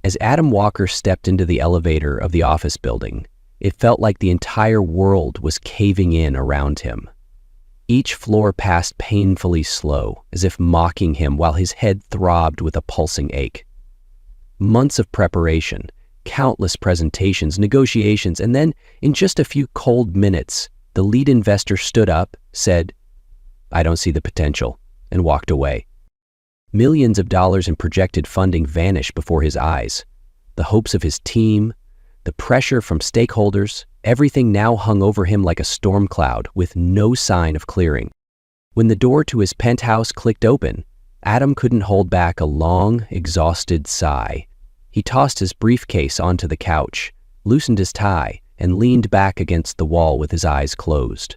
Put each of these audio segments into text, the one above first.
As Adam Walker stepped into the elevator of the office building, it felt like the entire world was caving in around him. Each floor passed painfully slow, as if mocking him while his head throbbed with a pulsing ache. Months of preparation, countless presentations, negotiations, and then, in just a few cold minutes, the lead investor stood up, said, "I don't see the potential," and walked away. Millions of dollars in projected funding vanished before his eyes. The hopes of his team, the pressure from stakeholders, everything now hung over him like a storm cloud with no sign of clearing. When the door to his penthouse clicked open, Adam couldn't hold back a long, exhausted sigh. He tossed his briefcase onto the couch, loosened his tie, and leaned back against the wall with his eyes closed.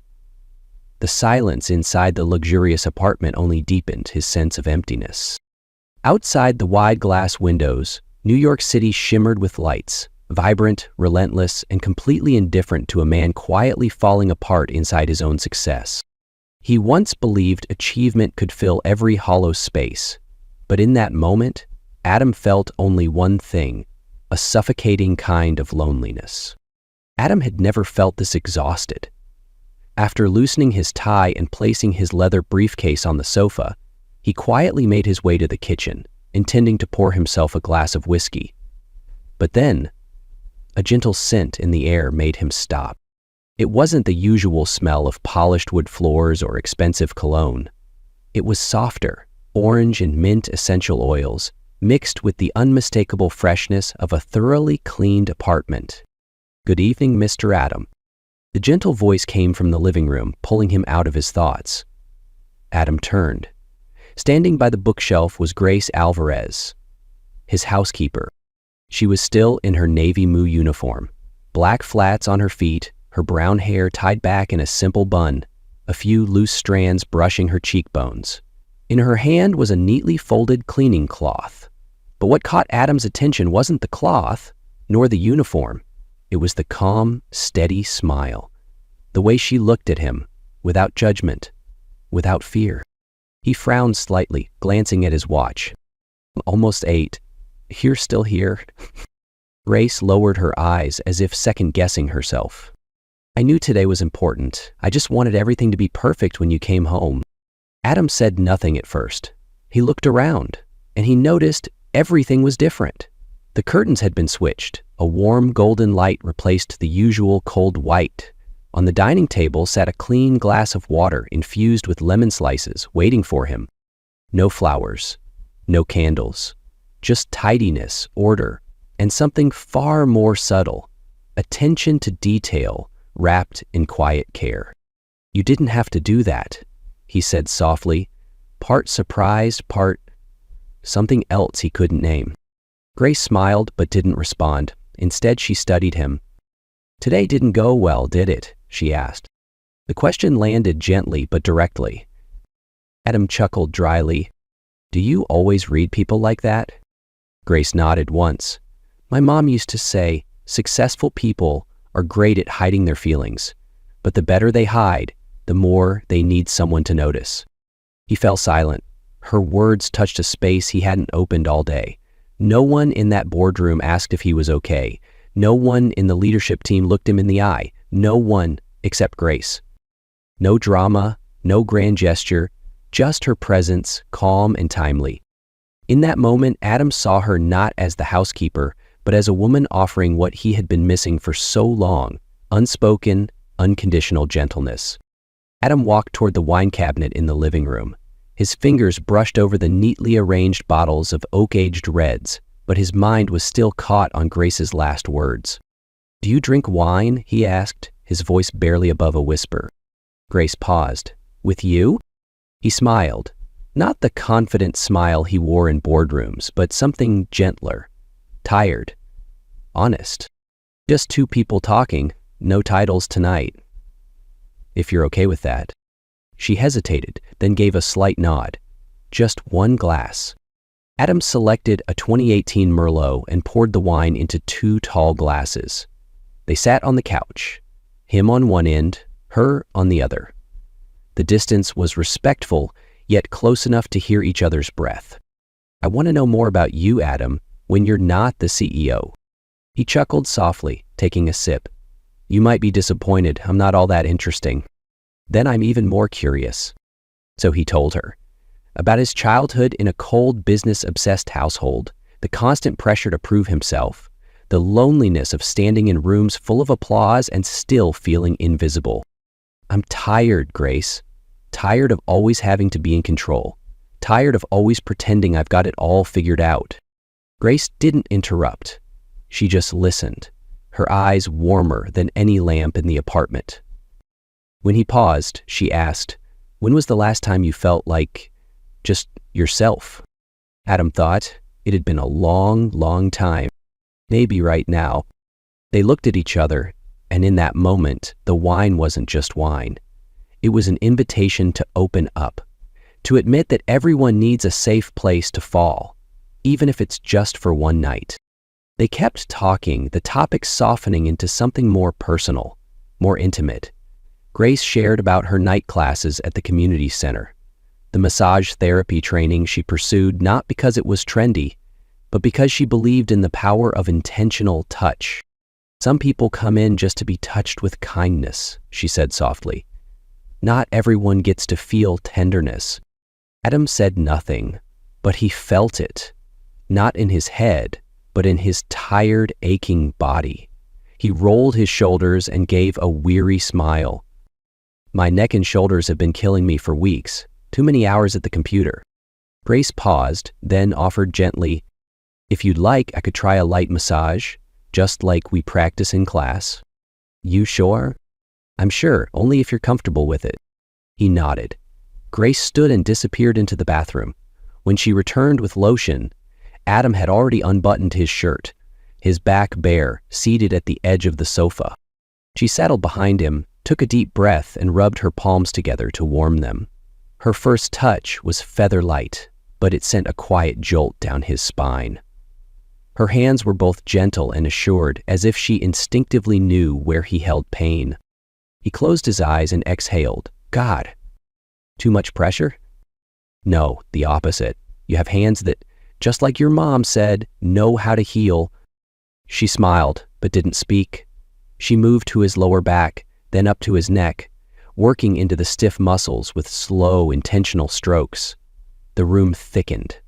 The silence inside the luxurious apartment only deepened his sense of emptiness. Outside the wide glass windows, New York City shimmered with lights, vibrant, relentless, and completely indifferent to a man quietly falling apart inside his own success. He once believed achievement could fill every hollow space, but in that moment, Adam felt only one thing, a suffocating kind of loneliness. Adam had never felt this exhausted. After loosening his tie and placing his leather briefcase on the sofa, he quietly made his way to the kitchen, intending to pour himself a glass of whiskey. But then, a gentle scent in the air made him stop. It wasn't the usual smell of polished wood floors or expensive cologne. It was softer, orange and mint essential oils, mixed with the unmistakable freshness of a thoroughly cleaned apartment. "Good evening, Mr. Adam." The gentle voice came from the living room, pulling him out of his thoughts. Adam turned. Standing by the bookshelf was Grace Alvarez, his housekeeper. She was still in her navy blue uniform, black flats on her feet, her brown hair tied back in a simple bun, a few loose strands brushing her cheekbones. In her hand was a neatly folded cleaning cloth. But what caught Adam's attention wasn't the cloth, nor the uniform. It was the calm, steady smile. The way she looked at him, without judgment, without fear. He frowned slightly, glancing at his watch. "Almost 8. You're still here?" Grace lowered her eyes as if second-guessing herself. "I knew today was important. I just wanted everything to be perfect when you came home." Adam said nothing at first. He looked around, and he noticed everything was different. The curtains had been switched. A warm golden light replaced the usual cold white. On the dining table sat a clean glass of water infused with lemon slices, waiting for him. No flowers, no candles, just tidiness, order, and something far more subtle, attention to detail wrapped in quiet care. "You didn't have to do that," he said softly, part surprised, part something else he couldn't name. Grace smiled but didn't respond. Instead, she studied him. "Today didn't go well, did it?" she asked. The question landed gently but directly. Adam chuckled dryly. "Do you always read people like that?" Grace nodded once. "My mom used to say, successful people are great at hiding their feelings, but the better they hide, the more they need someone to notice." He fell silent. Her words touched a space he hadn't opened all day. No one in that boardroom asked if he was okay. No one in the leadership team looked him in the eye. No one except Grace. No drama, no grand gesture, just her presence, calm and timely. In that moment, Adam saw her not as the housekeeper, but as a woman offering what he had been missing for so long, unspoken, unconditional gentleness. Adam walked toward the wine cabinet in the living room. His fingers brushed over the neatly arranged bottles of oak-aged reds, but his mind was still caught on Grace's last words. "Do you drink wine?" he asked, his voice barely above a whisper. Grace paused. "With you?" He smiled. Not the confident smile he wore in boardrooms, but something gentler, tired, honest. "Just two people talking, no titles tonight. If you're okay with that." She hesitated, then gave a slight nod. "Just one glass." Adam selected a 2018 Merlot and poured the wine into 2 tall glasses. They sat on the couch, him on one end, her on the other. The distance was respectful, yet close enough to hear each other's breath. "I want to know more about you, Adam," when you're not the CEO. He chuckled softly, taking a sip. You might be disappointed, I'm not all that interesting. Then I'm even more curious. So he told her about his childhood in a cold, business-obsessed household, the constant pressure to prove himself, the loneliness of standing in rooms full of applause and still feeling invisible. I'm tired, Grace. Tired of always having to be in control. Tired of always pretending I've got it all figured out. Grace didn't interrupt. She just listened, her eyes warmer than any lamp in the apartment. When he paused, she asked, when was the last time you felt like just yourself? Adam thought it had been a long, long time. Maybe right now. They looked at each other, and in that moment, the wine wasn't just wine. It was an invitation to open up, to admit that everyone needs a safe place to fall, even if it's just for one night. They kept talking, the topic softening into something more personal, more intimate. Grace shared about her night classes at the community center, the massage therapy training she pursued not because it was trendy, but because she believed in the power of intentional touch. Some people come in just to be touched with kindness, she said softly. Not everyone gets to feel tenderness. Adam said nothing, but he felt it, not in his head, but in his tired, aching body. He rolled his shoulders and gave a weary smile. My neck and shoulders have been killing me for weeks. Too many hours at the computer. Grace paused, then offered gently, if you'd like, I could try a light massage, just like we practice in class. You sure? I'm sure, only if you're comfortable with it. He nodded. Grace stood and disappeared into the bathroom. When she returned with lotion, Adam had already unbuttoned his shirt, his back bare, seated at the edge of the sofa. She settled behind him, took a deep breath, and rubbed her palms together to warm them. Her first touch was feather-light, but it sent a quiet jolt down his spine. Her hands were both gentle and assured, as if she instinctively knew where he held pain. He closed his eyes and exhaled. God. Too much pressure? No, the opposite. You have hands that, just like your mom said, know how to heal. She smiled, but didn't speak. She moved to his lower back, then up to his neck, working into the stiff muscles with slow, intentional strokes. The room thickened.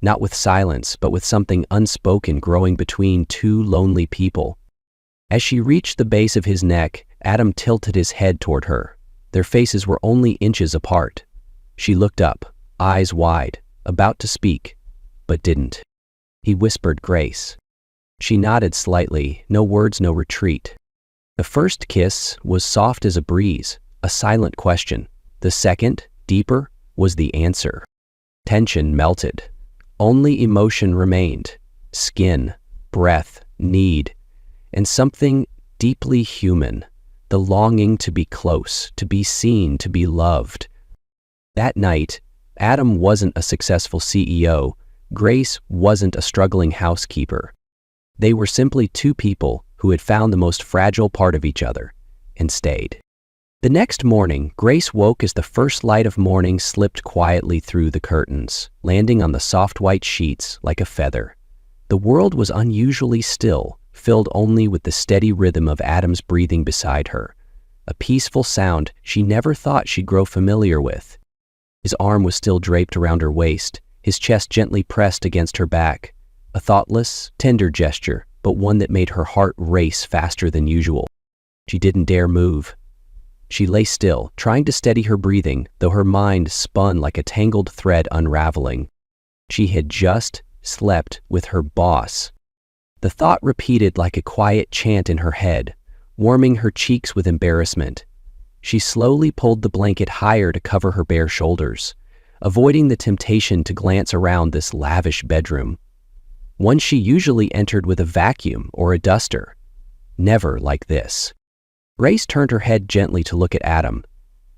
Not with silence, but with something unspoken growing between two lonely people. As she reached the base of his neck, Adam tilted his head toward her. Their faces were only inches apart. She looked up, eyes wide, about to speak, but didn't. He whispered grace. She nodded slightly, no words, no retreat. The first kiss was soft as a breeze, a silent question. The second, deeper, was the answer. Tension melted. Only emotion remained. Skin, breath, need, and something deeply human. The longing to be close, to be seen, to be loved. That night, Adam wasn't a successful CEO. Grace wasn't a struggling housekeeper. They were simply two people who had found the most fragile part of each other and stayed. The next morning, Grace woke as the first light of morning slipped quietly through the curtains, landing on the soft white sheets like a feather. The world was unusually still, filled only with the steady rhythm of Adam's breathing beside her, a peaceful sound she never thought she'd grow familiar with. His arm was still draped around her waist, his chest gently pressed against her back, a thoughtless, tender gesture, but one that made her heart race faster than usual. She didn't dare move. She lay still, trying to steady her breathing, though her mind spun like a tangled thread unraveling. She had just slept with her boss. The thought repeated like a quiet chant in her head, warming her cheeks with embarrassment. She slowly pulled the blanket higher to cover her bare shoulders, avoiding the temptation to glance around this lavish bedroom. One she usually entered with a vacuum or a duster. Never like this. Grace turned her head gently to look at Adam.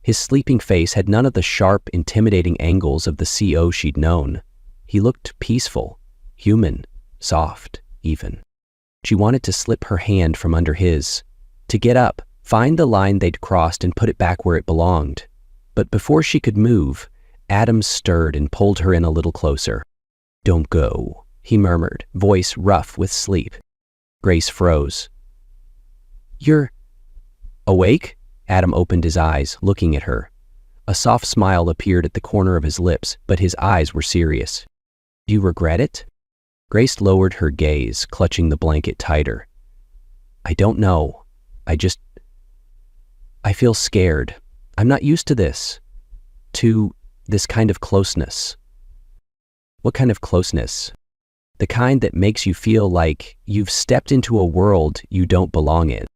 His sleeping face had none of the sharp, intimidating angles of the CO she'd known. He looked peaceful, human, soft, even. She wanted to slip her hand from under his, to get up, find the line they'd crossed and put it back where it belonged. But before she could move, Adam stirred and pulled her in a little closer. Don't go, he murmured, voice rough with sleep. Grace froze. You're awake? Adam opened his eyes, looking at her. A soft smile appeared at the corner of his lips, but his eyes were serious. Do you regret it? Grace lowered her gaze, clutching the blanket tighter. I don't know. I feel scared. I'm not used to this. To this kind of closeness. What kind of closeness? The kind that makes you feel like you've stepped into a world you don't belong in.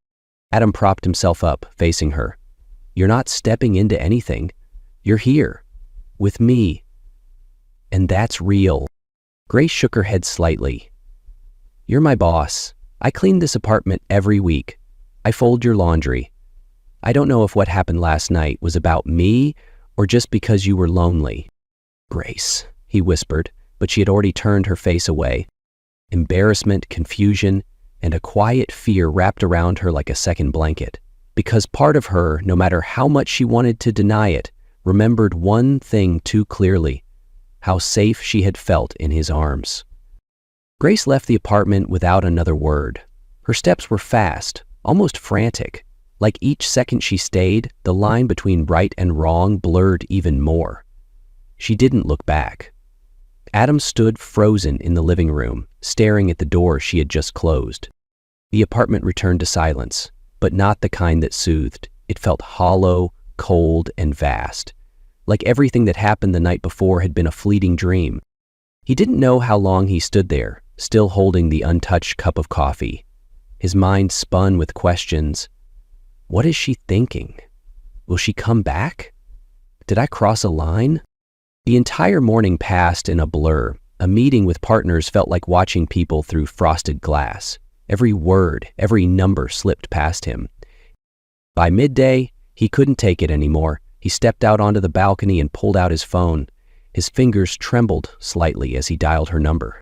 Adam propped himself up, facing her. You're not stepping into anything. You're here. With me. And that's real. Grace shook her head slightly. You're my boss. I clean this apartment every week. I fold your laundry. I don't know if what happened last night was about me or just because you were lonely. Grace, he whispered, but she had already turned her face away. Embarrassment, confusion, and a quiet fear wrapped around her like a second blanket. Because part of her, no matter how much she wanted to deny it, remembered one thing too clearly: how safe she had felt in his arms. Grace left the apartment without another word. Her steps were fast, almost frantic. Like each second she stayed, the line between right and wrong blurred even more. She didn't look back. Adam stood frozen in the living room, staring at the door she had just closed. The apartment returned to silence, but not the kind that soothed. It felt hollow, cold, and vast. Like everything that happened the night before had been a fleeting dream. He didn't know how long he stood there, still holding the untouched cup of coffee. His mind spun with questions. What is she thinking? Will she come back? Did I cross a line? The entire morning passed in a blur. A meeting with partners felt like watching people through frosted glass. Every word, every number slipped past him. By midday, he couldn't take it anymore. He stepped out onto the balcony and pulled out his phone. His fingers trembled slightly as he dialed her number.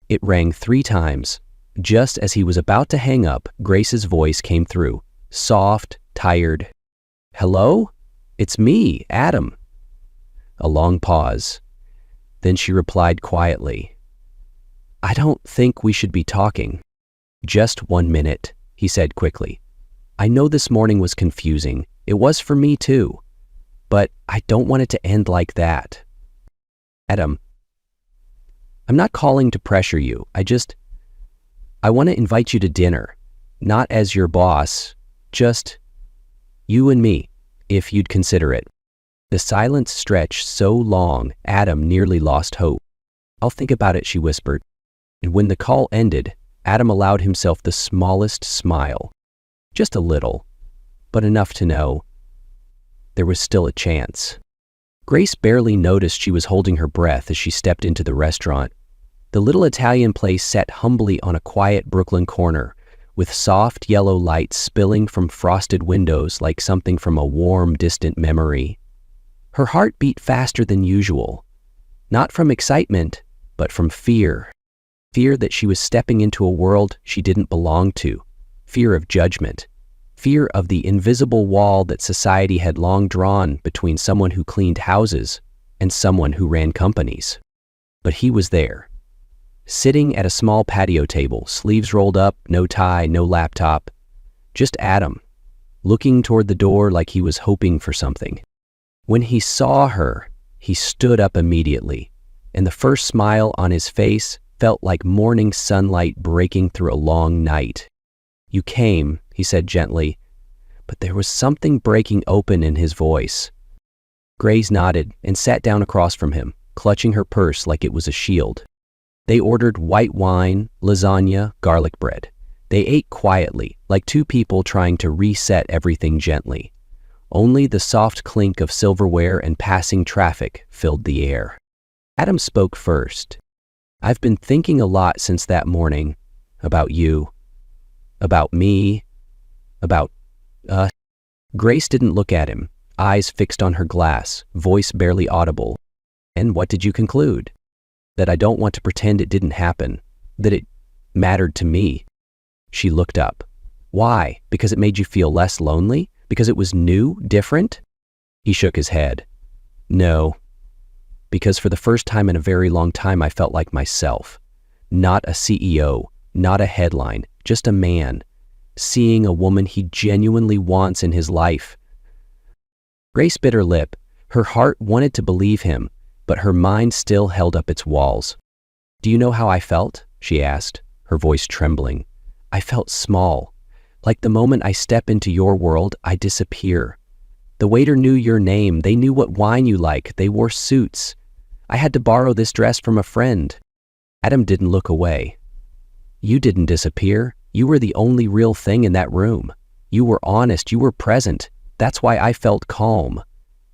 It rang 3 times. Just as he was about to hang up, Grace's voice came through. Soft, tired. Hello? It's me, Adam. A long pause. Then she replied quietly. I don't think we should be talking. Just 1 minute, he said quickly. I know this morning was confusing. It was for me too. But I don't want it to end like that. Adam, I'm not calling to pressure you. I want to invite you to dinner. Not as your boss. Just you and me, if you'd consider it. The silence stretched so long, Adam nearly lost hope. I'll think about it, she whispered. And when the call ended, Adam allowed himself the smallest smile. Just a little, but enough to know there was still a chance. Grace barely noticed she was holding her breath as she stepped into the restaurant. The little Italian place sat humbly on a quiet Brooklyn corner, with soft yellow lights spilling from frosted windows like something from a warm, distant memory. Her heart beat faster than usual, not from excitement, but from fear. Fear that she was stepping into a world she didn't belong to. Fear of judgment. Fear of the invisible wall that society had long drawn between someone who cleaned houses and someone who ran companies. But he was there. Sitting at a small patio table, sleeves rolled up, no tie, no laptop. Just Adam, looking toward the door like he was hoping for something. When he saw her, he stood up immediately, and the first smile on his face felt like morning sunlight breaking through a long night. You came, he said gently, but there was something breaking open in his voice. Grace nodded and sat down across from him, clutching her purse like it was a shield. They ordered white wine, lasagna, garlic bread. They ate quietly, like 2 people trying to reset everything gently. Only the soft clink of silverware and passing traffic filled the air. Adam spoke first. I've been thinking a lot since that morning. About you. About me. About us. Grace didn't look at him, eyes fixed on her glass, voice barely audible. And what did you conclude? That I don't want to pretend it didn't happen, that it mattered to me. She looked up. Why? Because it made you feel less lonely? Because it was new, different? He shook his head. No. Because for the first time in a very long time I felt like myself. Not a CEO, not a headline, just a man, seeing a woman he genuinely wants in his life. Grace bit her lip. Her heart wanted to believe him, but her mind still held up its walls. "Do you know how I felt?" she asked, her voice trembling. "I felt small. Like the moment I step into your world, I disappear. The waiter knew your name. They knew what wine you like. They wore suits. I had to borrow this dress from a friend." Adam didn't look away. "You didn't disappear. You were the only real thing in that room. You were honest. You were present. That's why I felt calm.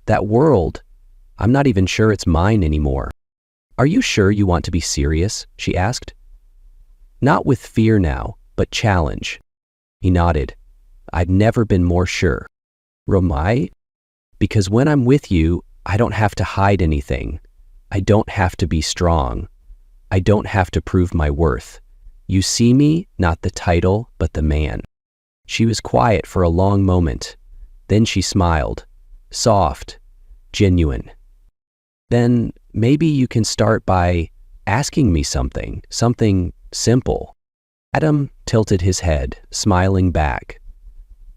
That world, I'm not even sure it's mine anymore." "Are you sure you want to be serious?" she asked. "Not with fear now, but challenge." He nodded. "I've never been more sure." "Romai? Because when I'm with you, I don't have to hide anything. I don't have to be strong. I don't have to prove my worth. You see me, not the title, but the man." She was quiet for a long moment. Then she smiled. Soft, genuine. "Then maybe you can start by asking me something simple." Adam tilted his head, smiling back.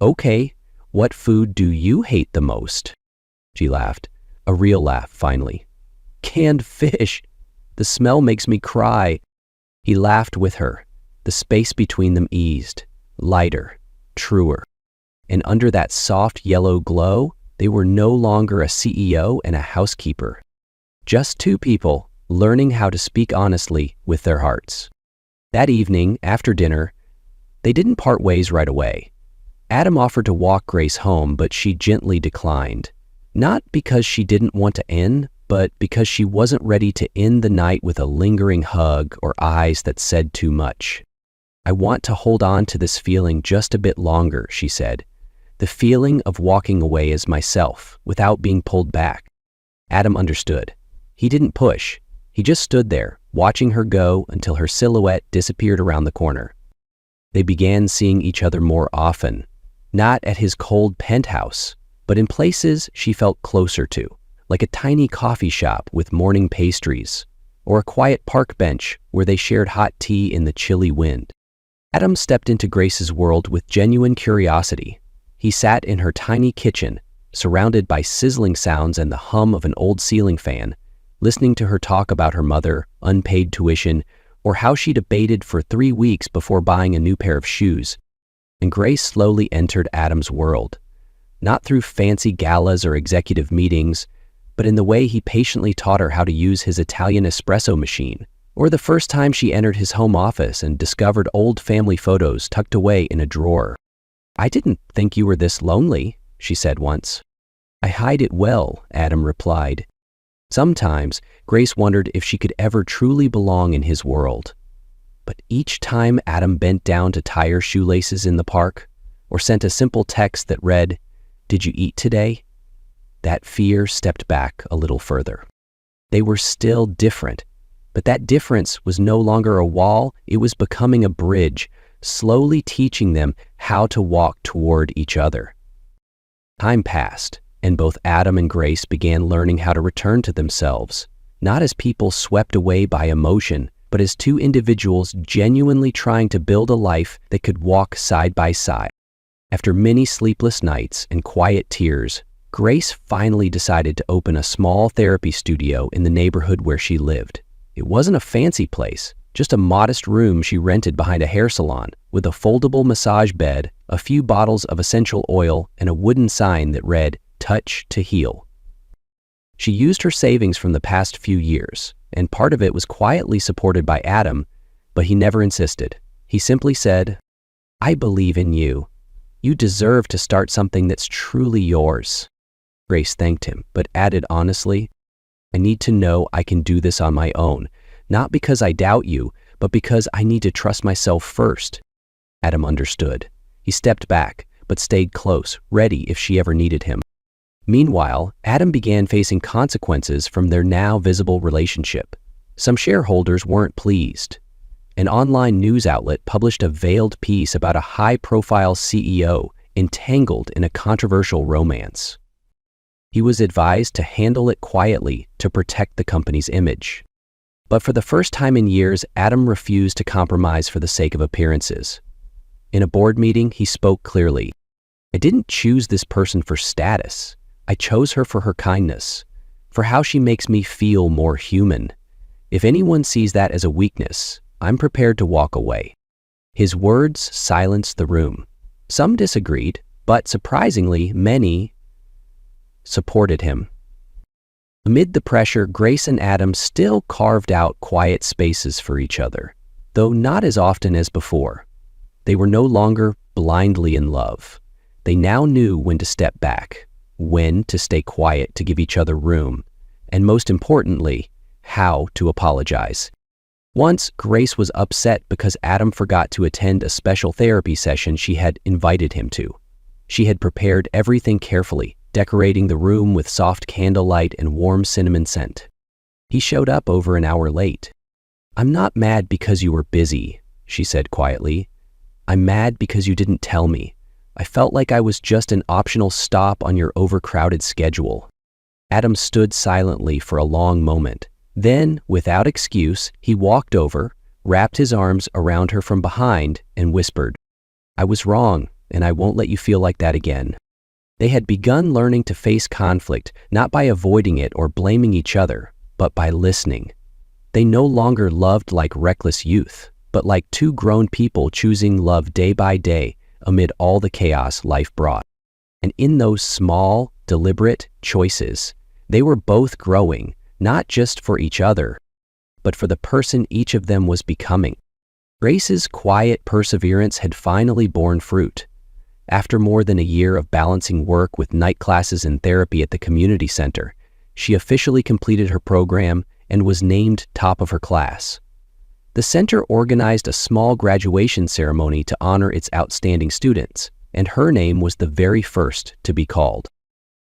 "Okay, what food do you hate the most?" She laughed, a real laugh finally. "Canned fish. The smell makes me cry." He laughed with her. The space between them eased, lighter, truer. And under that soft yellow glow, they were no longer a CEO and a housekeeper. Just two people learning how to speak honestly with their hearts. That evening, after dinner, they didn't part ways right away. Adam offered to walk Grace home, but she gently declined. Not because she didn't want to end, but because she wasn't ready to end the night with a lingering hug or eyes that said too much. "I want to hold on to this feeling just a bit longer," she said. "The feeling of walking away as myself, without being pulled back." Adam understood. He didn't push. He just stood there, watching her go until her silhouette disappeared around the corner. They began seeing each other more often, not at his cold penthouse, but in places she felt closer to, like a tiny coffee shop with morning pastries, or a quiet park bench where they shared hot tea in the chilly wind. Adam stepped into Grace's world with genuine curiosity. He sat in her tiny kitchen, surrounded by sizzling sounds and the hum of an old ceiling fan, listening to her talk about her mother, unpaid tuition, or how she debated for 3 weeks before buying a new pair of shoes. And Grace slowly entered Adam's world, not through fancy galas or executive meetings, but in the way he patiently taught her how to use his Italian espresso machine, or the first time she entered his home office and discovered old family photos tucked away in a drawer. "I didn't think you were this lonely," she said once. "I hide it well," Adam replied. Sometimes, Grace wondered if she could ever truly belong in his world. But each time Adam bent down to tie her shoelaces in the park, or sent a simple text that read, "Did you eat today?" that fear stepped back a little further. They were still different, but that difference was no longer a wall, it was becoming a bridge, slowly teaching them how to walk toward each other. Time passed, and both Adam and Grace began learning how to return to themselves, not as people swept away by emotion, but as two individuals genuinely trying to build a life that could walk side by side. After many sleepless nights and quiet tears, Grace finally decided to open a small therapy studio in the neighborhood where she lived. It wasn't a fancy place, just a modest room she rented behind a hair salon with a foldable massage bed, a few bottles of essential oil, and a wooden sign that read, "Touch to Heal." She used her savings from the past few years, and part of it was quietly supported by Adam, but he never insisted. He simply said, "I believe in you. You deserve to start something that's truly yours." Grace thanked him, but added honestly, "I need to know I can do this on my own, not because I doubt you, but because I need to trust myself first." Adam understood. He stepped back, but stayed close, ready if she ever needed him. Meanwhile, Adam began facing consequences from their now visible relationship. Some shareholders weren't pleased. An online news outlet published a veiled piece about a high-profile CEO entangled in a controversial romance. He was advised to handle it quietly to protect the company's image. But for the first time in years, Adam refused to compromise for the sake of appearances. In a board meeting, he spoke clearly. I didn't choose this person for status. I chose her for her kindness, for how she makes me feel more human. If anyone sees that as a weakness, I'm prepared to walk away. His words silenced the room. Some disagreed, but surprisingly, many supported him. Amid the pressure, Grace and Adam still carved out quiet spaces for each other, though not as often as before. They were no longer blindly in love. They now knew when to step back, when to stay quiet to give each other room, and most importantly, how to apologize. Once, Grace was upset because Adam forgot to attend a special therapy session she had invited him to. She had prepared everything carefully, decorating the room with soft candlelight and warm cinnamon scent. He showed up over an hour late. "I'm not mad because you were busy," she said quietly. "I'm mad because you didn't tell me. I felt like I was just an optional stop on your overcrowded schedule." Adam stood silently for a long moment. Then, without excuse, he walked over, wrapped his arms around her from behind, and whispered, "I was wrong, and I won't let you feel like that again." They had begun learning to face conflict, not by avoiding it or blaming each other, but by listening. They no longer loved like reckless youth, but like two grown people choosing love day by day amid all the chaos life brought. And in those small, deliberate choices, they were both growing, not just for each other, but for the person each of them was becoming. Grace's quiet perseverance had finally borne fruit. After more than a year of balancing work with night classes and therapy at the community center, she officially completed her program and was named top of her class. The center organized a small graduation ceremony to honor its outstanding students, and her name was the very first to be called.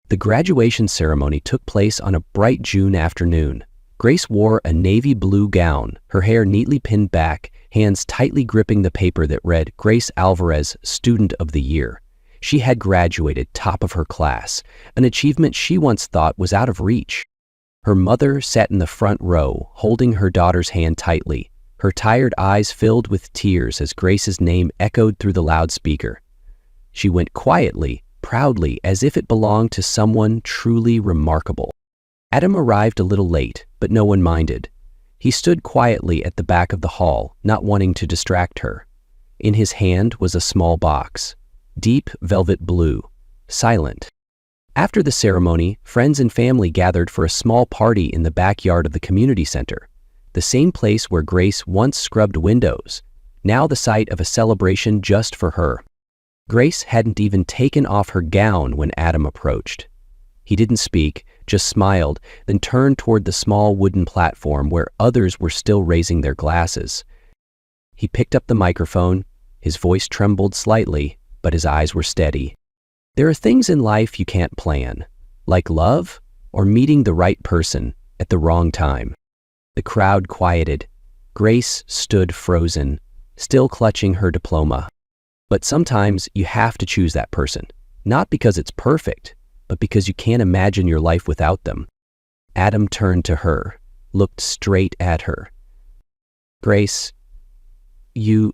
The graduation ceremony took place on a bright June afternoon. Grace wore a navy blue gown, her hair neatly pinned back, hands tightly gripping the paper that read Grace Alvarez, Student of the Year. She had graduated top of her class, an achievement she once thought was out of reach. Her mother sat in the front row, holding her daughter's hand tightly, her tired eyes filled with tears as Grace's name echoed through the loudspeaker. She went quietly, proudly, as if it belonged to someone truly remarkable. Adam arrived a little late, but no one minded. He stood quietly at the back of the hall, not wanting to distract her. In his hand was a small box, deep velvet blue, silent. After the ceremony, friends and family gathered for a small party in the backyard of the community center, the same place where Grace once scrubbed windows, now the site of a celebration just for her. Grace hadn't even taken off her gown when Adam approached. He didn't speak, just smiled, then turned toward the small wooden platform where others were still raising their glasses. He picked up the microphone. His voice trembled slightly, but his eyes were steady. There are things in life you can't plan, like love or meeting the right person at the wrong time. The crowd quieted. Grace stood frozen, still clutching her diploma. But sometimes you have to choose that person, not because it's perfect, but because you can't imagine your life without them. Adam turned to her, looked straight at her. "Grace, you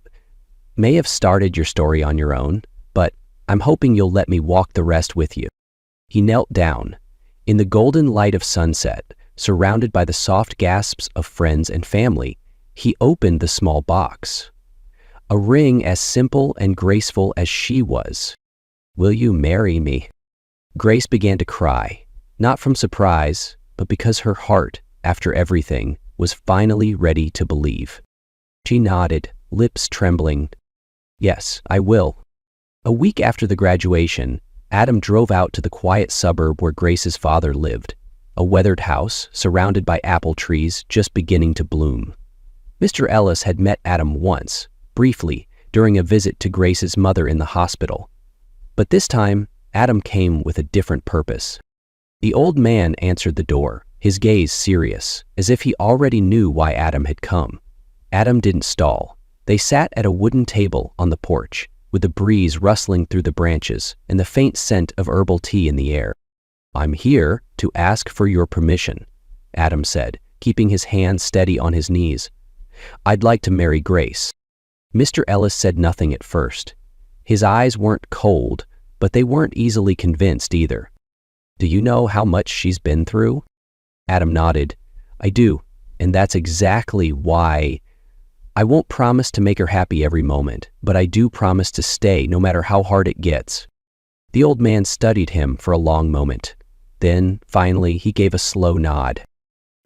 may have started your story on your own, but I'm hoping you'll let me walk the rest with you." He knelt down. In the golden light of sunset, surrounded by the soft gasps of friends and family, he opened the small box. A ring as simple and graceful as she was. "Will you marry me?" Grace began to cry, not from surprise, but because her heart, after everything, was finally ready to believe. She nodded, lips trembling. "Yes, I will." A week after the graduation, Adam drove out to the quiet suburb where Grace's father lived, a weathered house surrounded by apple trees just beginning to bloom. Mr. Ellis had met Adam once, briefly, during a visit to Grace's mother in the hospital. But this time, Adam came with a different purpose. The old man answered the door, his gaze serious, as if he already knew why Adam had come. Adam didn't stall. They sat at a wooden table on the porch, with the breeze rustling through the branches and the faint scent of herbal tea in the air. "I'm here to ask for your permission," Adam said, keeping his hands steady on his knees. "I'd like to marry Grace." Mr. Ellis said nothing at first. His eyes weren't cold, but they weren't easily convinced either. "Do you know how much she's been through?" Adam nodded. "I do, and that's exactly why. I won't promise to make her happy every moment, but I do promise to stay no matter how hard it gets." The old man studied him for a long moment. Then, finally, he gave a slow nod.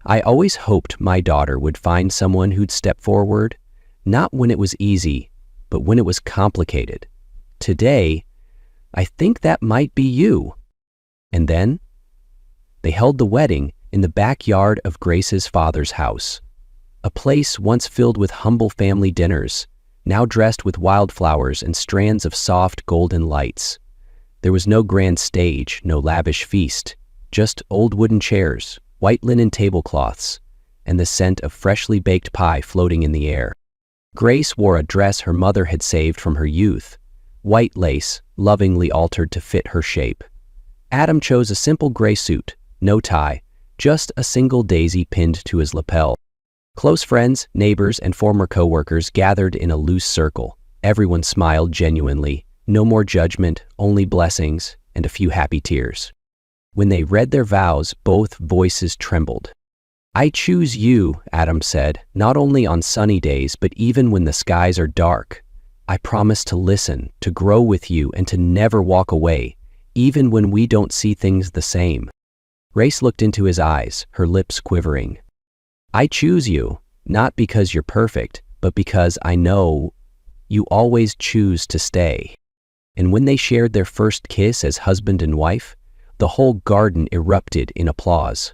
"I always hoped my daughter would find someone who'd step forward, not when it was easy, but when it was complicated. Today, I think that might be you." And then they held the wedding in the backyard of Grace's father's house, a place once filled with humble family dinners, now dressed with wildflowers and strands of soft golden lights. There was no grand stage, no lavish feast, just old wooden chairs, white linen tablecloths, and the scent of freshly baked pie floating in the air. Grace wore a dress her mother had saved from her youth, white lace lovingly altered to fit her shape. Adam chose a simple gray suit, no tie, just a single daisy pinned to his lapel. Close friends, neighbors, and former co-workers gathered in a loose circle. Everyone smiled genuinely. No more judgment, only blessings, and a few happy tears. When they read their vows, both voices trembled. "I choose you," Adam said, "not only on sunny days, but even when the skies are dark. I promise to listen, to grow with you, and to never walk away, even when we don't see things the same." Grace looked into his eyes, her lips quivering. "I choose you, not because you're perfect, but because I know you always choose to stay." And when they shared their first kiss as husband and wife, the whole garden erupted in applause.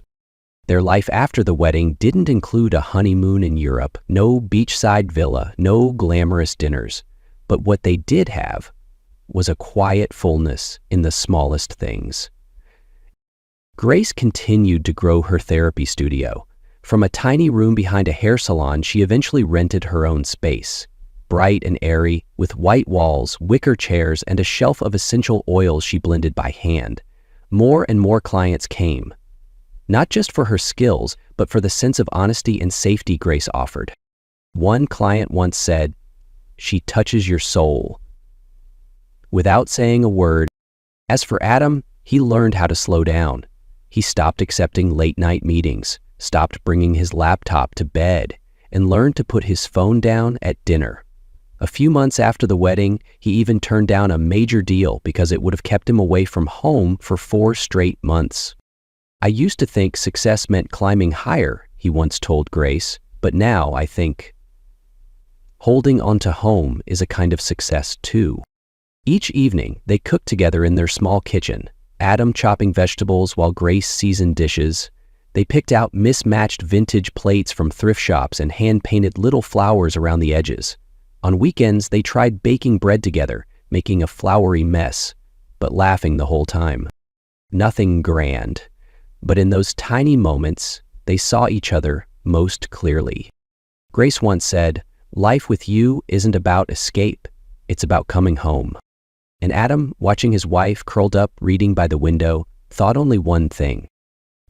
Their life after the wedding didn't include a honeymoon in Europe, no beachside villa, no glamorous dinners. But what they did have was a quiet fullness in the smallest things. Grace continued to grow her therapy studio. From a tiny room behind a hair salon, she eventually rented her own space. Bright and airy, with white walls, wicker chairs, and a shelf of essential oils she blended by hand. More and more clients came, not just for her skills, but for the sense of honesty and safety Grace offered. One client once said, "She touches your soul," without saying a word. As for Adam, he learned how to slow down. He stopped accepting late-night meetings, stopped bringing his laptop to bed, and learned to put his phone down at dinner. A few months after the wedding, he even turned down a major deal because it would have kept him away from home for 4 straight months. "I used to think success meant climbing higher," he once told Grace, "but now I think holding onto home is a kind of success too." Each evening, they cooked together in their small kitchen, Adam chopping vegetables while Grace seasoned dishes. They picked out mismatched vintage plates from thrift shops and hand-painted little flowers around the edges. On weekends, they tried baking bread together, making a floury mess, but laughing the whole time. Nothing grand, but in those tiny moments, they saw each other most clearly. Grace once said, "Life with you isn't about escape, it's about coming home." And Adam, watching his wife curled up reading by the window, thought only one thing: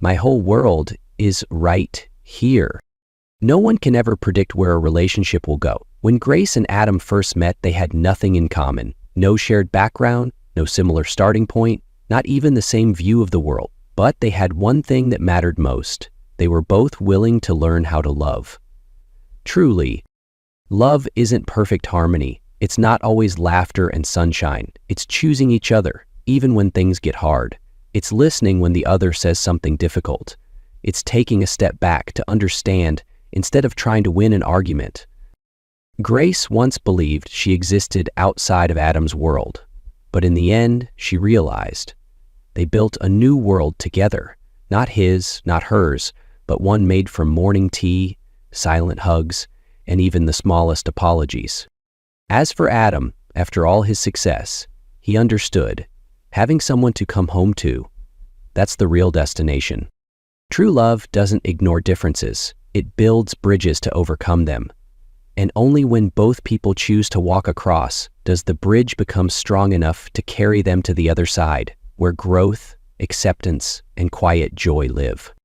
my whole world is right here. No one can ever predict where a relationship will go. When Grace and Adam first met, they had nothing in common. No shared background, no similar starting point, not even the same view of the world. But they had one thing that mattered most. They were both willing to learn how to love. Truly, love isn't perfect harmony. It's not always laughter and sunshine. It's choosing each other, even when things get hard. It's listening when the other says something difficult. It's taking a step back to understand instead of trying to win an argument. Grace once believed she existed outside of Adam's world, but in the end, she realized they built a new world together, not his, not hers, but one made from morning tea, silent hugs, and even the smallest apologies. As for Adam, after all his success, he understood, having someone to come home to, that's the real destination. True love doesn't ignore differences. It builds bridges to overcome them. And only when both people choose to walk across does the bridge become strong enough to carry them to the other side, where growth, acceptance, and quiet joy live.